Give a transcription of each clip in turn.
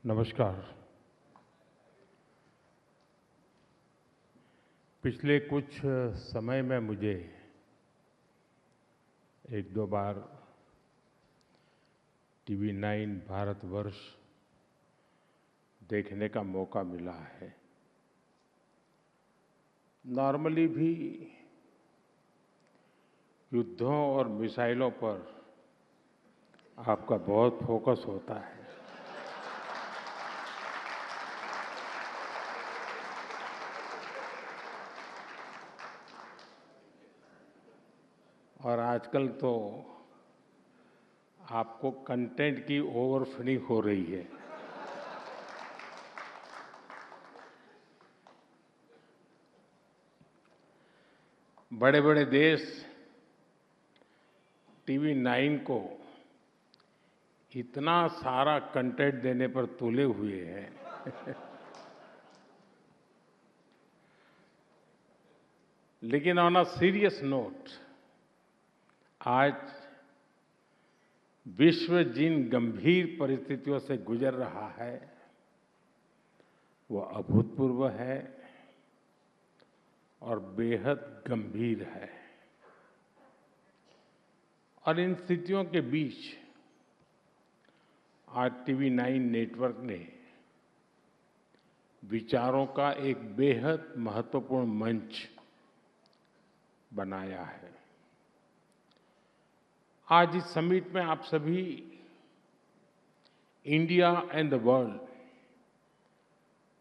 नमस्कार। पिछले कुछ समय में मुझे एक दो बार टीवी 9 भारतवर्ष देखने का मौका मिला है। नॉर्मली भी युद्धों और मिसाइलों पर आपका बहुत फोकस होता है। और आजकल तो आपको कंटेंट की ओवरफीडिंग हो रही है। बड़े बड़े देश टीवी 9 को इतना सारा कंटेंट देने पर तुले हुए हैं लेकिन ऑन अ सीरियस नोट, आज विश्व जिन गंभीर परिस्थितियों से गुजर रहा है वो अभूतपूर्व है और बेहद गंभीर है। और इन स्थितियों के बीच आज टीवी 9 नेटवर्क ने विचारों का एक बेहद महत्वपूर्ण मंच बनाया है। आज इस समिट में आप सभी इंडिया एंड द वर्ल्ड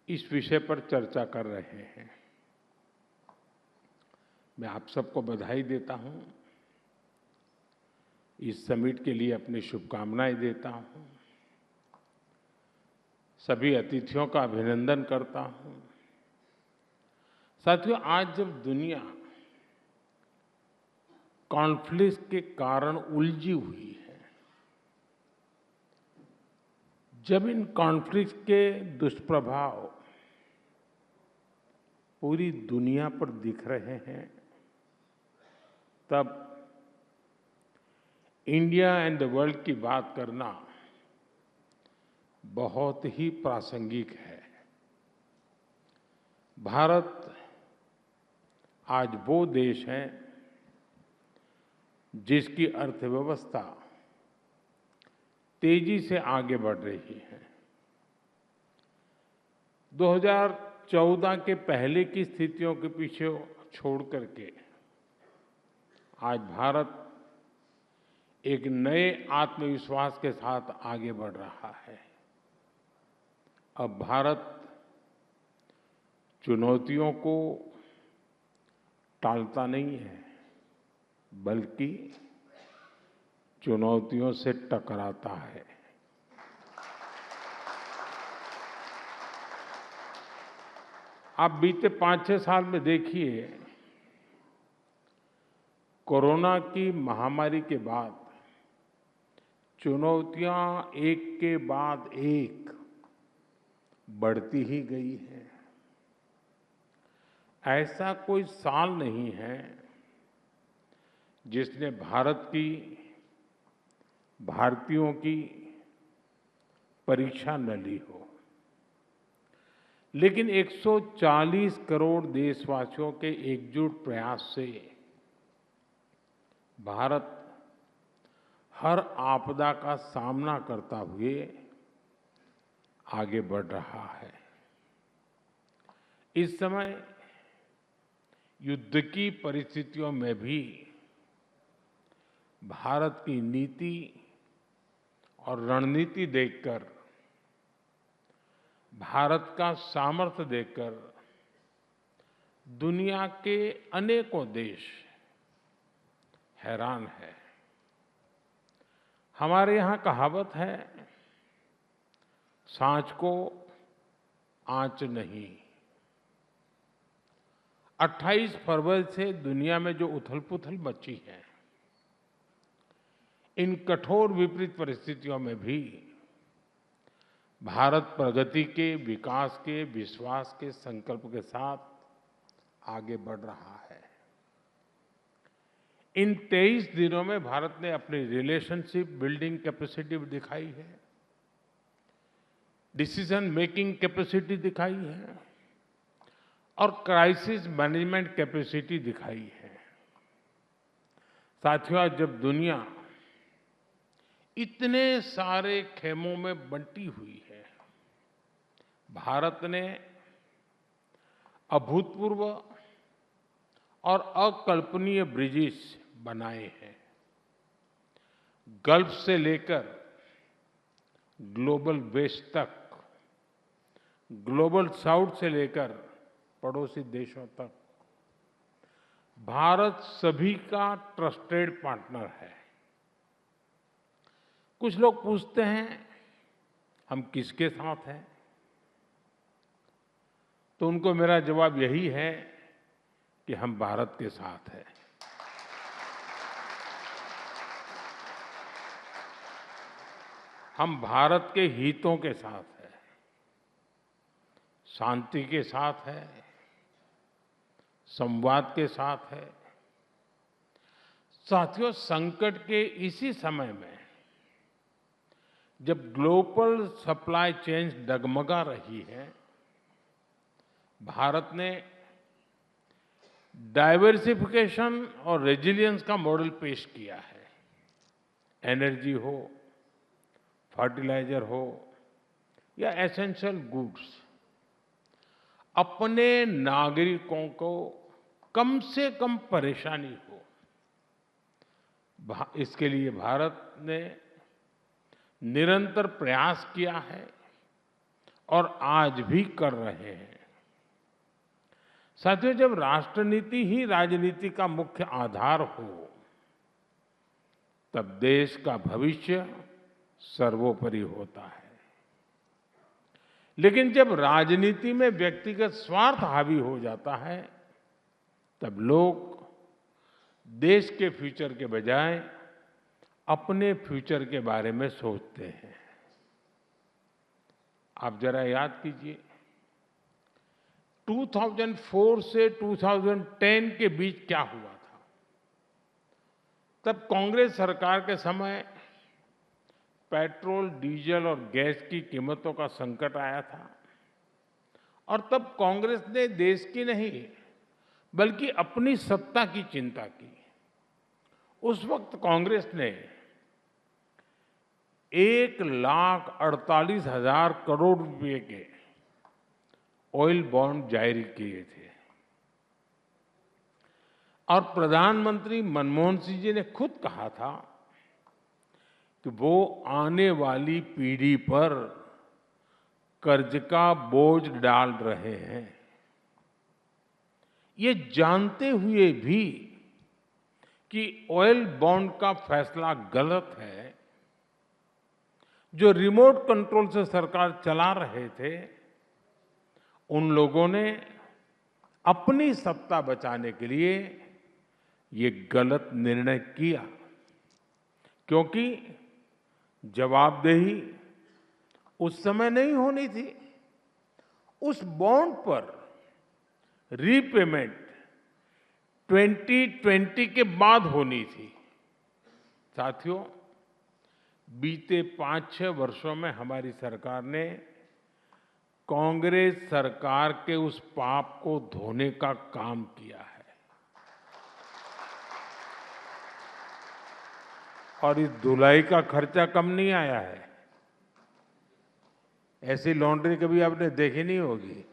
इस विषय पर चर्चा कर रहे हैं। मैं आप सबको बधाई देता हूं, इस समिट के लिए अपनी शुभकामनाएं देता हूं, सभी अतिथियों का अभिनंदन करता हूं। साथियों, आज जब दुनिया कॉन्फ्लिक्ट के कारण उलझी हुई है, जब इन कॉन्फ्लिक्ट के दुष्प्रभाव पूरी दुनिया पर दिख रहे हैं, तब इंडिया एंड द वर्ल्ड की बात करना बहुत ही प्रासंगिक है। भारत आज वो देश है जिसकी अर्थव्यवस्था तेजी से आगे बढ़ रही है। 2014 के पहले की स्थितियों के पीछे छोड़ करके आज भारत एक नए आत्मविश्वास के साथ आगे बढ़ रहा है। अब भारत चुनौतियों को टालता नहीं है, बल्कि चुनौतियों से टकराता है। आप बीते 5-6 साल में देखिए, कोरोना की महामारी के बाद चुनौतियां एक के बाद एक बढ़ती ही गई है। ऐसा कोई साल नहीं है जिसने भारतीयों की परीक्षा न ली हो। लेकिन 140 करोड़ देशवासियों के एकजुट प्रयास से भारत हर आपदा का सामना करता हुए आगे बढ़ रहा है। इस समय युद्ध की परिस्थितियों में भी भारत की नीति और रणनीति देखकर, भारत का सामर्थ्य देखकर दुनिया के अनेकों देश हैरान है। हमारे यहाँ कहावत है, सांच को आंच नहीं। 28 फरवरी से दुनिया में जो उथल-पुथल मची है, इन कठोर विपरीत परिस्थितियों में भी भारत प्रगति के, विकास के, विश्वास के संकल्प के साथ आगे बढ़ रहा है। इन 23 दिनों में भारत ने अपनी रिलेशनशिप बिल्डिंग कैपेसिटी दिखाई है। डिसीजन मेकिंग कैपेसिटी दिखाई है और क्राइसिस मैनेजमेंट कैपेसिटी दिखाई है। साथियों, आज जब दुनिया इतने सारे खेमों में बंटी हुई है, भारत ने अभूतपूर्व और अकल्पनीय ब्रिजेस बनाए हैं। गल्फ से लेकर ग्लोबल वेस्ट तक, ग्लोबल साउथ से लेकर पड़ोसी देशों तक, भारत सभी का ट्रस्टेड पार्टनर है। कुछ लोग पूछते हैं हम किसके साथ हैं, तो उनको मेरा जवाब यही है कि हम भारत के साथ हैं। हम भारत के हितों के साथ हैं, शांति के साथ है, संवाद के साथ है। साथियों, संकट के इसी समय में जब ग्लोबल सप्लाई चेन डगमगा रही है, भारत ने डाइवर्सिफिकेशन और रेजिलियंस का मॉडल पेश किया है। एनर्जी हो, फर्टिलाइजर हो या एसेंशियल गुड्स, अपने नागरिकों को कम से कम परेशानी हो, इसके लिए भारत ने निरंतर प्रयास किया है और आज भी कर रहे हैं। साथियों, जब राष्ट्रनीति ही राजनीति का मुख्य आधार हो, तब देश का भविष्य सर्वोपरि होता है। लेकिन जब राजनीति में व्यक्तिगत स्वार्थ हावी हो जाता है, तब लोग देश के फ्यूचर के बजाय अपने फ्यूचर के बारे में सोचते हैं। आप जरा याद कीजिए, 2004 से 2010 के बीच क्या हुआ था। तब कांग्रेस सरकार के समय पेट्रोल, डीजल और गैस की कीमतों का संकट आया था और तब कांग्रेस ने देश की नहीं बल्कि अपनी सत्ता की चिंता की। उस वक्त कांग्रेस ने 1,48,000 करोड़ रुपए के ऑयल बॉन्ड जारी किए थे और प्रधानमंत्री मनमोहन सिंह जी ने खुद कहा था कि वो आने वाली पीढ़ी पर कर्ज का बोझ डाल रहे हैं। ये जानते हुए भी कि ऑयल बॉन्ड का फैसला गलत है, जो रिमोट कंट्रोल से सरकार चला रहे थे, उन लोगों ने अपनी सत्ता बचाने के लिए ये गलत निर्णय किया, क्योंकि जवाबदेही उस समय नहीं होनी थी। उस बॉन्ड पर रीपेमेंट 2020 के बाद होनी थी। साथियों, बीते 5-6 वर्षों में हमारी सरकार ने कांग्रेस सरकार के उस पाप को धोने का काम किया है और इस धुलाई का खर्चा कम नहीं आया है। ऐसी लॉन्ड्री कभी आपने देखी नहीं होगी।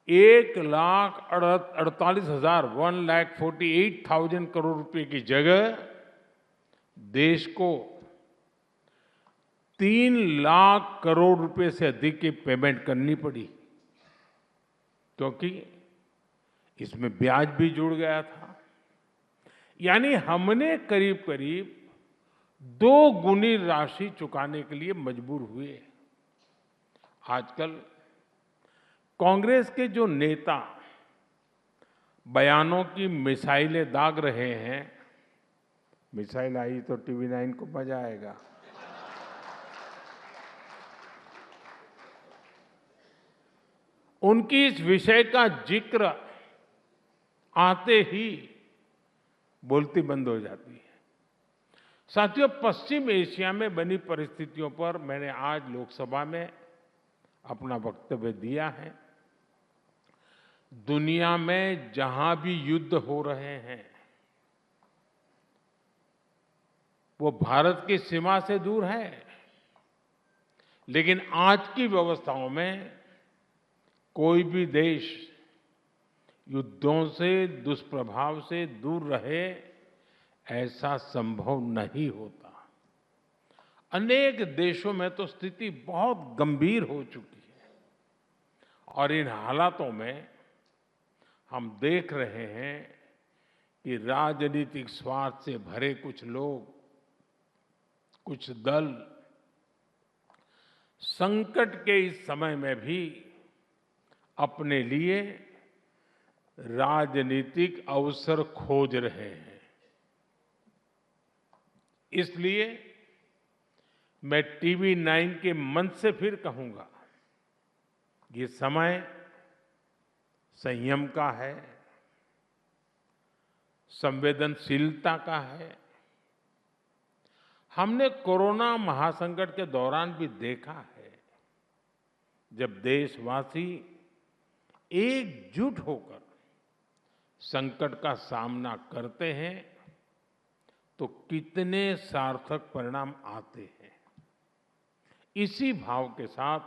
1,48,000 करोड़ रुपए की जगह देश को 3 लाख करोड़ रुपए से अधिक की पेमेंट करनी पड़ी, क्योंकि इसमें ब्याज भी जुड़ गया था। यानी हमने करीब करीब 2 गुनी राशि चुकाने के लिए मजबूर हुए। आजकल कांग्रेस के जो नेता बयानों की मिसाइलें दाग रहे हैं, मिसाइल आई तो टीवी 9 को मजा आएगा। उनकी इस विषय का जिक्र आते ही बोलती बंद हो जाती है। साथियों, पश्चिम एशिया में बनी परिस्थितियों पर मैंने आज लोकसभा में अपना वक्तव्य दिया है। दुनिया में जहां भी युद्ध हो रहे हैं, वो भारत की सीमा से दूर है, लेकिन आज की व्यवस्थाओं में कोई भी देश युद्धों से, दुष्प्रभाव से दूर रहे, ऐसा संभव नहीं होता। अनेक देशों में तो स्थिति बहुत गंभीर हो चुकी है और इन हालातों में हम देख रहे हैं कि राजनीतिक स्वार्थ से भरे कुछ लोग, कुछ दल संकट के इस समय में भी अपने लिए राजनीतिक अवसर खोज रहे हैं। इसलिए मैं टीवी 9 के मंच से फिर कहूंगा, ये समय संयम का है, संवेदनशीलता का है। हमने कोरोना महासंकट के दौरान भी देखा है, जब देशवासी एकजुट होकर संकट का सामना करते हैं तो कितने सार्थक परिणाम आते हैं। इसी भाव के साथ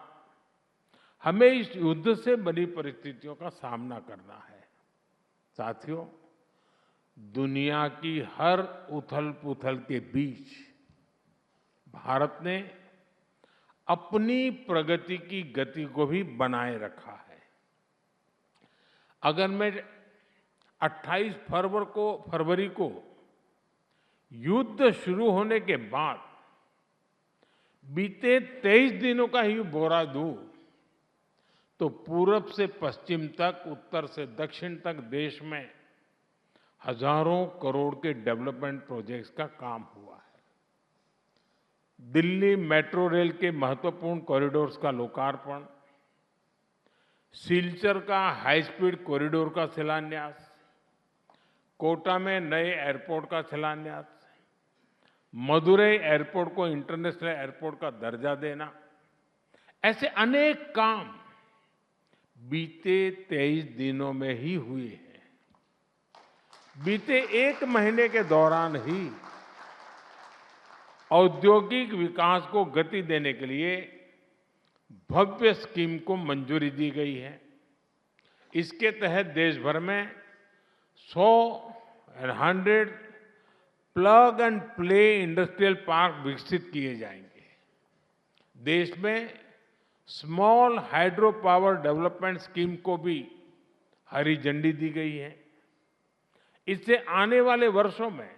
हमें इस युद्ध से बनी परिस्थितियों का सामना करना है। साथियों, दुनिया की हर उथल-पुथल के बीच भारत ने अपनी प्रगति की गति को भी बनाए रखा है। अगर मैं 28 फरवरी को युद्ध शुरू होने के बाद बीते 23 दिनों का ही ब्यौरा दूं, तो पूरब से पश्चिम तक, उत्तर से दक्षिण तक देश में हजारों करोड़ के डेवलपमेंट प्रोजेक्ट्स का काम हुआ है। दिल्ली मेट्रो रेल के महत्वपूर्ण कॉरिडोर्स का लोकार्पण, सिलचर का हाई स्पीड कॉरिडोर का शिलान्यास, कोटा में नए एयरपोर्ट का शिलान्यास, मदुरई एयरपोर्ट को इंटरनेशनल एयरपोर्ट का दर्जा देना, ऐसे अनेक काम बीते 23 दिनों में ही हुए हैं। बीते एक महीने के दौरान ही औद्योगिक विकास को गति देने के लिए भव्य स्कीम को मंजूरी दी गई है। इसके तहत देश भर में 100 plug and play industrial park विकसित किए जाएंगे। देश में small hydro power development scheme को भी हरी झंडी दी गई है। इससे आने वाले वर्षों में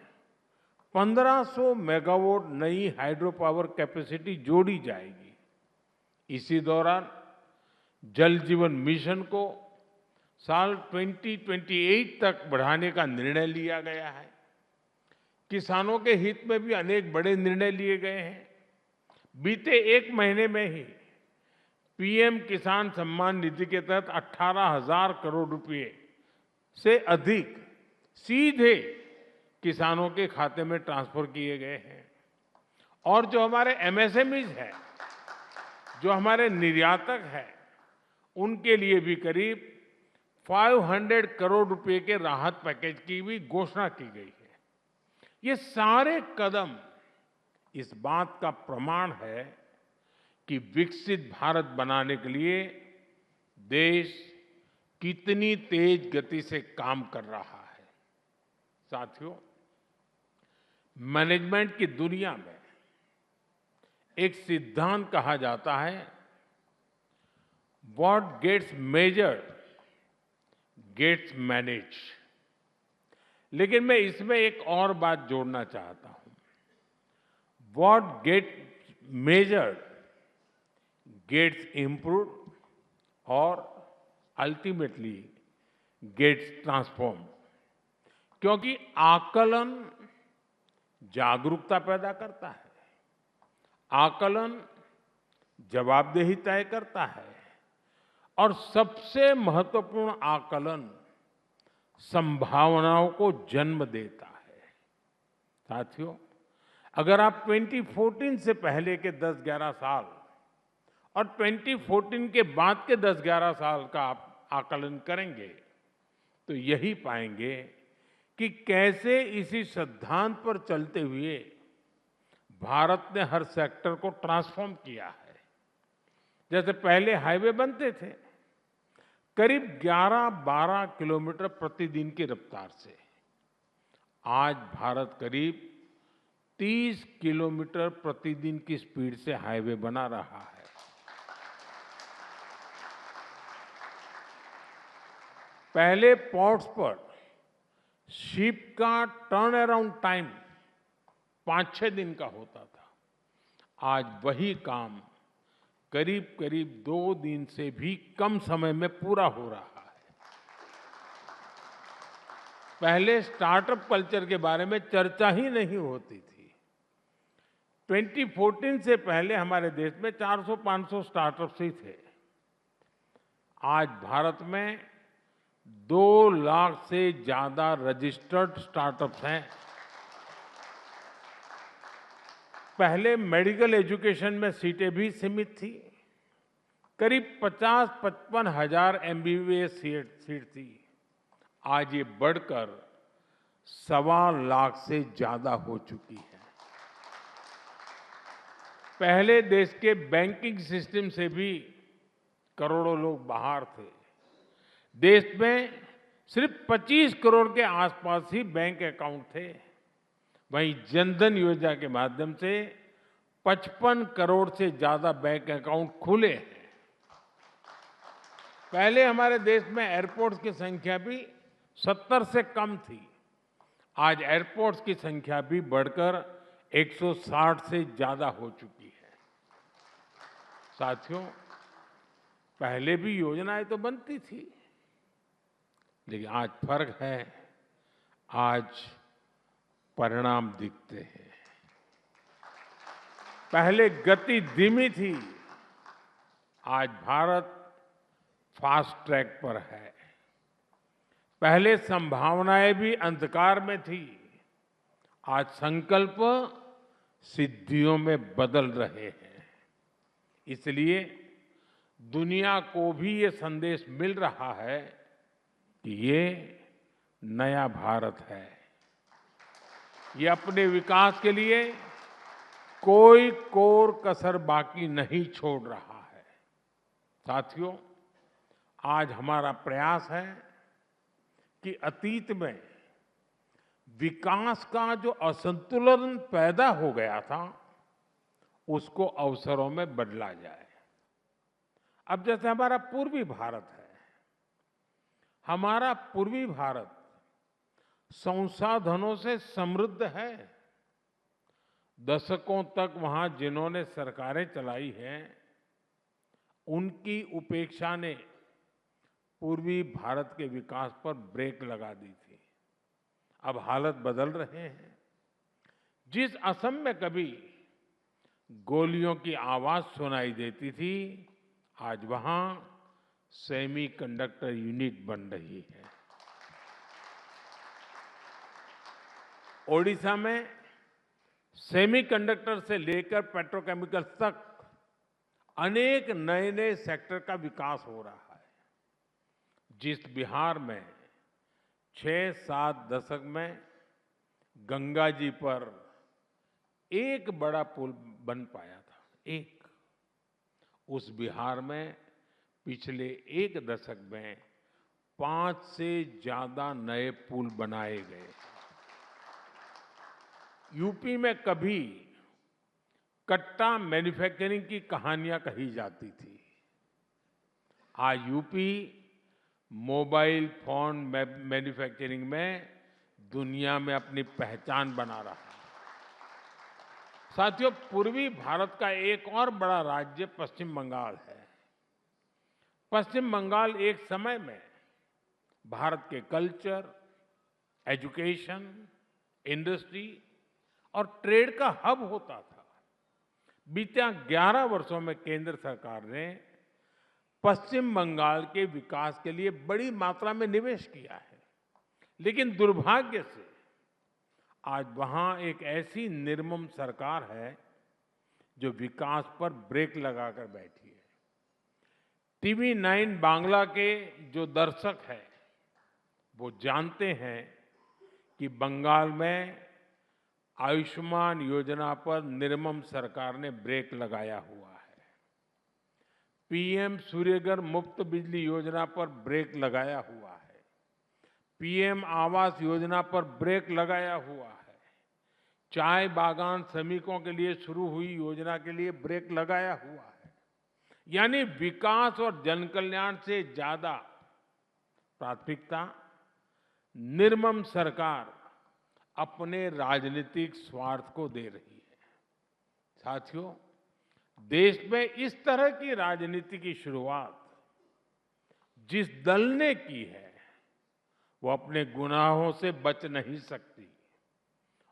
1500 मेगावाट नई हाइड्रो पावर कैपेसिटी जोड़ी जाएगी। इसी दौरान जल जीवन मिशन को साल 2028 तक बढ़ाने का निर्णय लिया गया है। किसानों के हित में भी अनेक बड़े निर्णय लिए गए हैं। बीते एक महीने में ही पीएम किसान सम्मान निधि के तहत 18,000 करोड़ रुपए से अधिक सीधे किसानों के खाते में ट्रांसफर किए गए हैं। और जो हमारे एमएसएमईज हैं, जो हमारे निर्यातक हैं, उनके लिए भी करीब 500 करोड़ रुपए के राहत पैकेज की भी घोषणा की गई है। ये सारे कदम इस बात का प्रमाण है कि विकसित भारत बनाने के लिए देश कितनी तेज गति से काम कर रहा है। साथियों, मैनेजमेंट की दुनिया में एक सिद्धांत कहा जाता है, what gets measured gets managed. लेकिन मैं इसमें एक और बात जोड़ना चाहता हूं, what gets measured gets improved और अल्टीमेटली गेट्स ट्रांसफॉर्म्ड। क्योंकि आकलन जागरूकता पैदा करता है, आकलन जवाबदेही तय करता है और सबसे महत्वपूर्ण आकलन संभावनाओं को जन्म देता है। साथियों, अगर आप 2014 से पहले के 10-11 साल और 2014 के बाद के 10-11 साल का आप आकलन करेंगे तो यही पाएंगे कि कैसे इसी सिद्धांत पर चलते हुए भारत ने हर सेक्टर को ट्रांसफॉर्म किया है। जैसे पहले हाईवे बनते थे करीब 11-12 किलोमीटर प्रतिदिन की रफ्तार से, आज भारत करीब 30 किलोमीटर प्रतिदिन की स्पीड से हाईवे बना रहा है। पहले पोर्ट्स पर शिप का टर्न अराउंड टाइम 5-6 दिन का होता था, आज वही काम करीब करीब 2 दिन से भी कम समय में पूरा हो रहा है। पहले स्टार्टअप कल्चर के बारे में चर्चा ही नहीं होती थी। 2014 से पहले हमारे देश में 400-500 स्टार्टअप्स ही थे। आज भारत में 2 लाख से ज्यादा रजिस्टर्ड स्टार्टअप्स हैं। पहले मेडिकल एजुकेशन में सीटें भी सीमित थी, करीब 50-55 हजार MBBS सीट थी, आज ये बढ़कर 1.25 लाख से ज्यादा हो चुकी है। पहले देश के बैंकिंग सिस्टम से भी करोड़ों लोग बाहर थे। देश में सिर्फ 25 करोड़ के आसपास ही बैंक अकाउंट थे, वहीं जनधन योजना के माध्यम से 55 करोड़ से ज्यादा बैंक अकाउंट खुले हैं। पहले हमारे देश में एयरपोर्ट्स की संख्या भी 70 से कम थी, आज एयरपोर्ट्स की संख्या भी बढ़कर 160 से ज्यादा हो चुकी है। साथियों, पहले भी योजनाएं तो बनती थी, लेकिन आज फर्क है, आज परिणाम दिखते हैं। पहले गति धीमी थी, आज भारत फास्ट ट्रैक पर है। पहले संभावनाएं भी अंधकार में थी, आज संकल्प सिद्धियों में बदल रहे हैं। इसलिए दुनिया को भी ये संदेश मिल रहा है कि ये नया भारत है, ये अपने विकास के लिए कोई कोर कसर बाकी नहीं छोड़ रहा है। साथियों, आज हमारा प्रयास है कि अतीत में विकास का जो असंतुलन पैदा हो गया था उसको अवसरों में बदला जाए। अब जैसे हमारा पूर्वी भारत है, हमारा पूर्वी भारत संसाधनों से समृद्ध है। दशकों तक वहां जिन्होंने सरकारें चलाई हैं, उनकी उपेक्षा ने पूर्वी भारत के विकास पर ब्रेक लगा दी थी। अब हालत बदल रहे हैं। जिस असम में कभी गोलियों की आवाज सुनाई देती थी, आज वहां सेमीकंडक्टर यूनिट बन रही है। ओडिशा में सेमीकंडक्टर से लेकर पेट्रोकेमिकल्स तक अनेक नए नए सेक्टर का विकास हो रहा है। जिस बिहार में 6-7 दशक में गंगा जी पर एक बड़ा पुल बन पाया था, उस बिहार में पिछले 1 दशक में 5 से ज्यादा नए पुल बनाए गए। यूपी में कभी कट्टा मैन्युफैक्चरिंग की कहानियां कही जाती थी, आज यूपी मोबाइल फोन मैन्युफैक्चरिंग में दुनिया में अपनी पहचान बना रहा है। साथियों, पूर्वी भारत का एक और बड़ा राज्य पश्चिम बंगाल है। पश्चिम बंगाल एक समय में भारत के कल्चर, एजुकेशन, इंडस्ट्री और ट्रेड का हब होता था। बीते 11 वर्षों में केंद्र सरकार ने पश्चिम बंगाल के विकास के लिए बड़ी मात्रा में निवेश किया है, लेकिन दुर्भाग्य से आज वहां एक ऐसी निर्मम सरकार है जो विकास पर ब्रेक लगाकर बैठी है। टीवी 9 बांग्ला के जो दर्शक हैं वो जानते हैं कि बंगाल में आयुष्मान योजना पर निर्मम सरकार ने ब्रेक लगाया हुआ है। पीएम सूर्यघर मुफ्त बिजली योजना पर ब्रेक लगाया हुआ है। पीएम आवास योजना पर ब्रेक लगाया हुआ है। चाय बागान श्रमिकों के लिए शुरू हुई योजना के लिए ब्रेक लगाया हुआ है। यानी विकास और जनकल्याण से ज्यादा प्राथमिकता निर्मम सरकार अपने राजनीतिक स्वार्थ को दे रही है। साथियों, देश में इस तरह की राजनीति की शुरुआत जिस दल ने की है वो अपने गुनाहों से बच नहीं सकती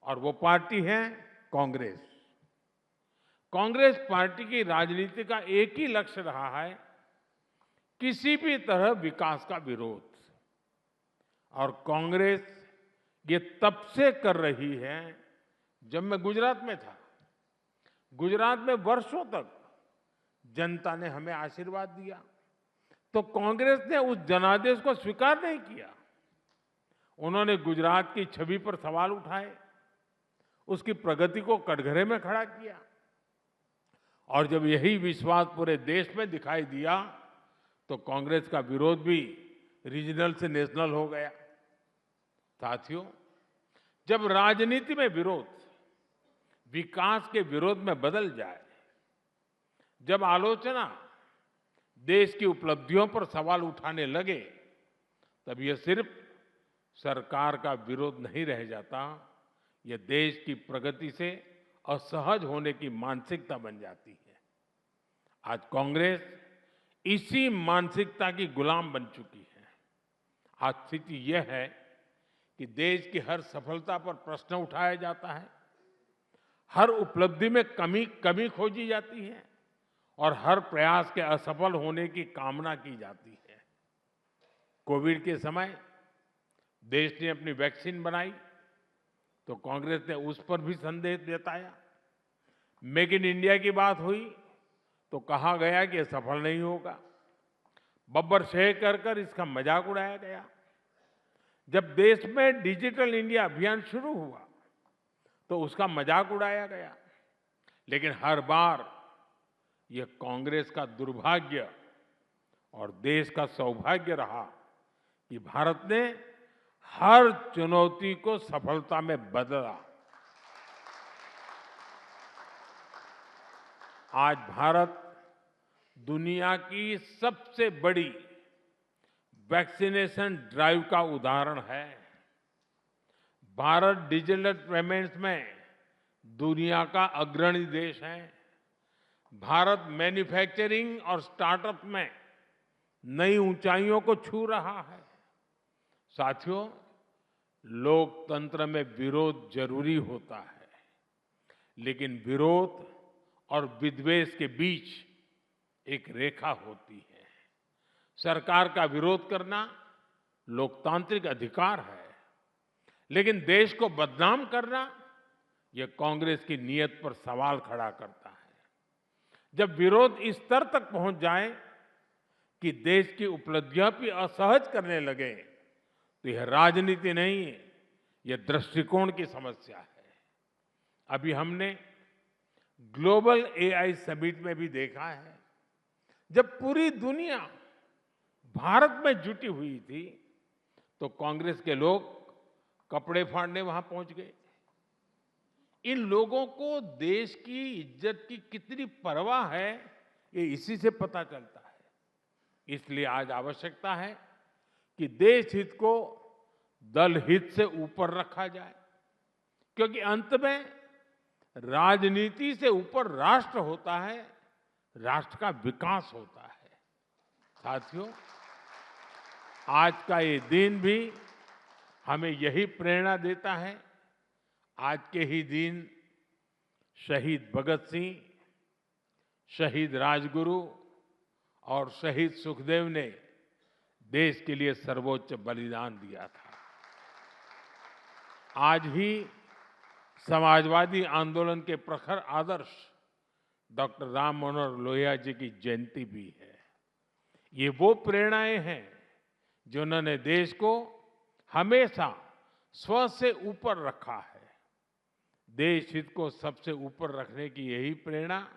और वो पार्टी है कांग्रेस। कांग्रेस पार्टी की राजनीति का एक ही लक्ष्य रहा है, किसी भी तरह विकास का विरोध। और कांग्रेस ये तब से कर रही है जब मैं गुजरात में था। गुजरात में वर्षों तक जनता ने हमें आशीर्वाद दिया तो कांग्रेस ने उस जनादेश को स्वीकार नहीं किया। उन्होंने गुजरात की छवि पर सवाल उठाए, उसकी प्रगति को कटघरे में खड़ा किया और जब यही विश्वास पूरे देश में दिखाई दिया तो कांग्रेस का विरोध भी रीजनल से नेशनल हो गया। साथियों, जब राजनीति में विरोध विकास के विरोध में बदल जाए, जब आलोचना देश की उपलब्धियों पर सवाल उठाने लगे, तब यह सिर्फ सरकार का विरोध नहीं रह जाता, यह देश की प्रगति से असहज होने की मानसिकता बन जाती है। आज कांग्रेस इसी मानसिकता की गुलाम बन चुकी है। आज स्थिति यह है कि देश की हर सफलता पर प्रश्न उठाया जाता है, हर उपलब्धि में कमी खोजी जाती है और हर प्रयास के असफल होने की कामना की जाती है। कोविड के समय देश ने अपनी वैक्सीन बनाई तो कांग्रेस ने उस पर भी संदेह जताया। मेक इन इंडिया की बात हुई तो कहा गया कि यह सफल नहीं होगा। बब्बर शेख कर इसका मजाक उड़ाया गया। जब देश में डिजिटल इंडिया अभियान शुरू हुआ तो उसका मजाक उड़ाया गया। लेकिन हर बार यह कांग्रेस का दुर्भाग्य और देश का सौभाग्य रहा कि भारत ने हर चुनौती को सफलता में बदला। आज भारत दुनिया की सबसे बड़ी वैक्सीनेशन ड्राइव का उदाहरण है। भारत डिजिटल पेमेंट्स में दुनिया का अग्रणी देश है। भारत मैन्युफैक्चरिंग और स्टार्टअप में नई ऊंचाइयों को छू रहा है। साथियों, लोकतंत्र में विरोध जरूरी होता है, लेकिन विरोध और विद्वेष के बीच एक रेखा होती है। सरकार का विरोध करना लोकतांत्रिक अधिकार है, लेकिन देश को बदनाम करना यह कांग्रेस की नीयत पर सवाल खड़ा करता है। जब विरोध इस स्तर तक पहुंच जाए कि देश की उपलब्धियां भी असहज करने लगे तो यह राजनीति नहीं है, यह दृष्टिकोण की समस्या है। अभी हमने ग्लोबल एआई समिट में भी देखा है, जब पूरी दुनिया भारत में जुटी हुई थी तो कांग्रेस के लोग कपड़े फाड़ने वहां पहुंच गए। इन लोगों को देश की इज्जत की कितनी परवाह है ये इसी से पता चलता है। इसलिए आज आवश्यकता है कि देश हित को दल हित से ऊपर रखा जाए, क्योंकि अंत में राजनीति से ऊपर राष्ट्र होता है, राष्ट्र का विकास होता है। साथियों, आज का ये दिन भी हमें यही प्रेरणा देता है। आज के ही दिन शहीद भगत सिंह, शहीद राजगुरु और शहीद सुखदेव ने देश के लिए सर्वोच्च बलिदान दिया था। आज ही समाजवादी आंदोलन के प्रखर आदर्श डॉक्टर राम मनोहर लोहिया जी की जयंती भी है। ये वो प्रेरणाएं हैं जिन्होंने देश को हमेशा स्व से ऊपर रखा है। देश हित को सबसे ऊपर रखने की यही प्रेरणा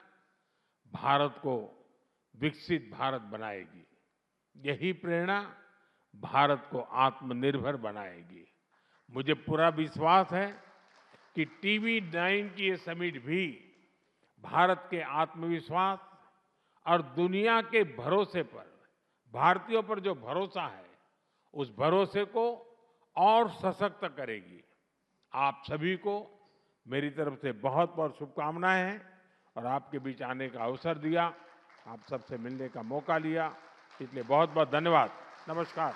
भारत को विकसित भारत बनाएगी। यही प्रेरणा भारत को आत्मनिर्भर बनाएगी। मुझे पूरा विश्वास है कि टीवी9 की ये समिट भी भारत के आत्मविश्वास और दुनिया के भरोसे पर, भारतीयों पर जो भरोसा है, उस भरोसे को और सशक्त करेगी। आप सभी को मेरी तरफ से बहुत बहुत शुभकामनाएं हैं और आपके बीच आने का अवसर दिया, आप सबसे मिलने का मौका लिया, इसलिए बहुत बहुत धन्यवाद। नमस्कार।